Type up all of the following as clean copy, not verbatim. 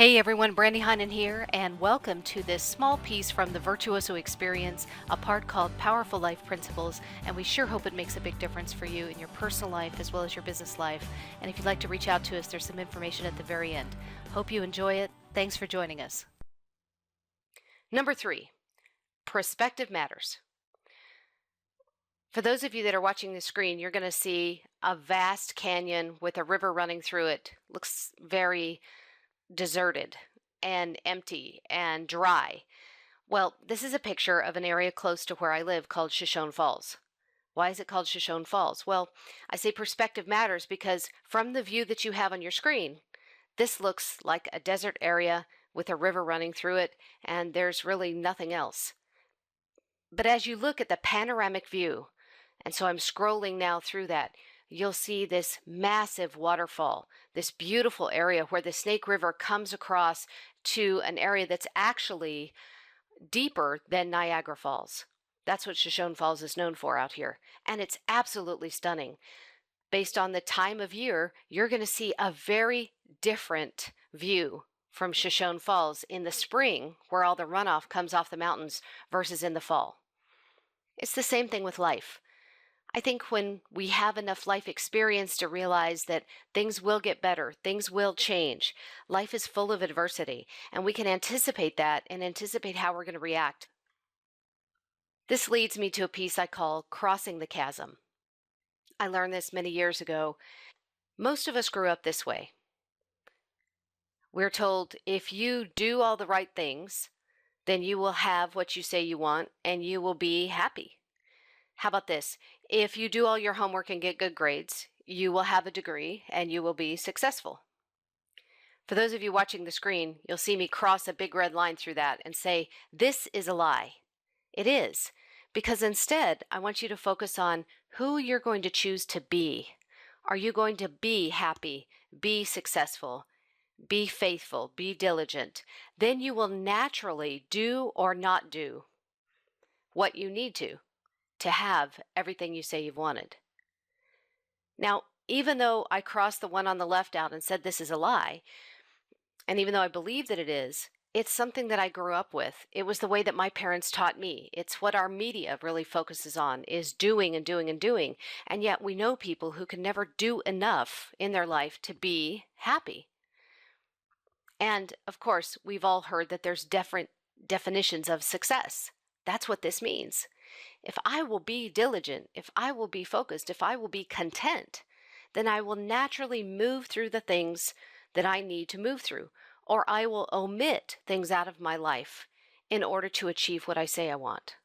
Hey everyone, Brandy Heinen here, and welcome to this small piece from the Virtuoso Experience, a part called Powerful Life Principles, and we sure hope it makes a big difference for you in your personal life as well as your business life. And if you'd like to reach out to us, there's some information at the very end. Hope you enjoy it. Thanks for joining us. Number 3, perspective matters. For those of you that are watching the screen, you're going to see a vast canyon with a river running through it. Looks very deserted and empty and dry. Well, this is a picture of an area close to where I live called Shoshone Falls. Why is it called Shoshone Falls? Well, I say perspective matters because from the view that you have on your screen, this looks like a desert area with a river running through it, and there's really nothing else. But as you look at the panoramic view, and so I'm scrolling now through that, you'll see this massive waterfall, this beautiful area where the Snake River comes across to an area that's actually deeper than Niagara Falls. That's what Shoshone Falls is known for out here. And it's absolutely stunning. Based on the time of year, you're going to see a very different view from Shoshone Falls in the spring, where all the runoff comes off the mountains, versus in the fall. It's the same thing with life. I think when we have enough life experience to realize that things will get better, things will change, life is full of adversity, and we can anticipate that and anticipate how we're going to react. This leads me to a piece I call Crossing the Chasm. I learned this many years ago. Most of us grew up this way. We're told if you do all the right things, then you will have what you say you want and you will be happy. How about this? If you do all your homework and get good grades, you will have a degree and you will be successful. For those of you watching the screen, you'll see me cross a big red line through that and say, this is a lie. It is, because instead, I want you to focus on who you're going to choose to be. Are you going to be happy, be successful, be faithful, be diligent? Then you will naturally do or not do what you need to have everything you say you've wanted. Now, even though I crossed the one on the left out and said this is a lie, and even though I believe that it is, it's something that I grew up with. It was the way that my parents taught me. It's what our media really focuses on, is doing and doing and doing. And yet we know people who can never do enough in their life to be happy. And of course, we've all heard that there's different definitions of success. That's what this means. If I will be diligent, if I will be focused, if I will be content, then I will naturally move through the things that I need to move through, or I will omit things out of my life in order to achieve what I say I want.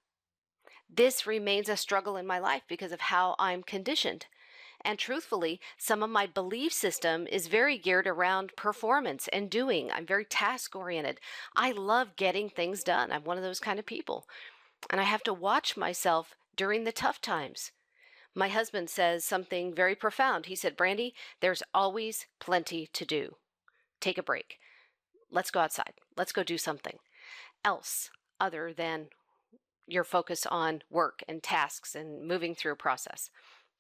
This remains a struggle in my life because of how I'm conditioned. And truthfully, some of my belief system is very geared around performance and doing. I'm very task-oriented. I love getting things done. I'm one of those kind of people. And I have to watch myself during the tough times. My husband says something very profound. He said, Brandy, there's always plenty to do. Take a break. Let's go outside. Let's go do something else other than your focus on work and tasks and moving through a process.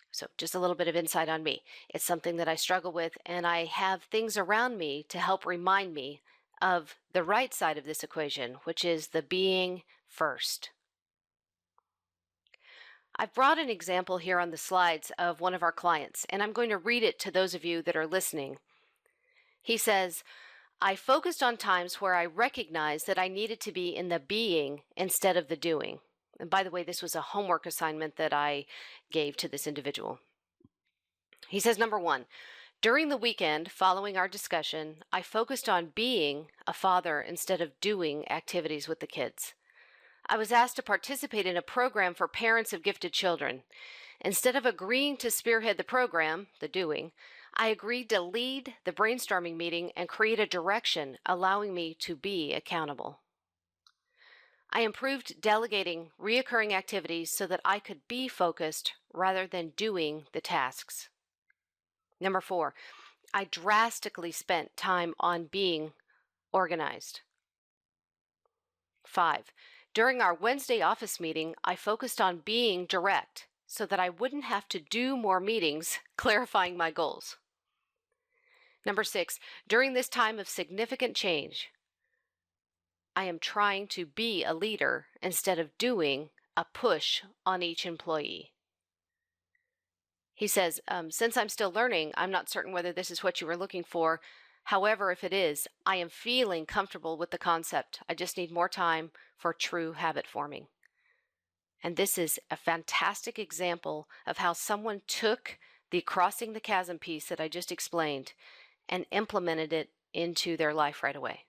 So just a little bit of insight on me. It's something that I struggle with, and I have things around me to help remind me of the right side of this equation, which is the being first. I've brought an example here on the slides of one of our clients, and I'm going to read it to those of you that are listening. He says, I focused on times where I recognized that I needed to be in the being instead of the doing. And by the way, this was a homework assignment that I gave to this individual. He says, number 1, during the weekend following our discussion, I focused on being a father instead of doing activities with the kids. I was asked to participate in a program for parents of gifted children. Instead of agreeing to spearhead the program, the doing, I agreed to lead the brainstorming meeting and create a direction allowing me to be accountable. I improved delegating reoccurring activities so that I could be focused rather than doing the tasks. Number 4, I drastically spent time on being organized. 5, during our Wednesday office meeting, I focused on being direct so that I wouldn't have to do more meetings clarifying my goals. Number 6, during this time of significant change, I am trying to be a leader instead of doing a push on each employee. He says, since I'm still learning, I'm not certain whether this is what you were looking for. However, if it is, I am feeling comfortable with the concept. I just need more time for true habit forming. And this is a fantastic example of how someone took the crossing the chasm piece that I just explained and implemented it into their life right away.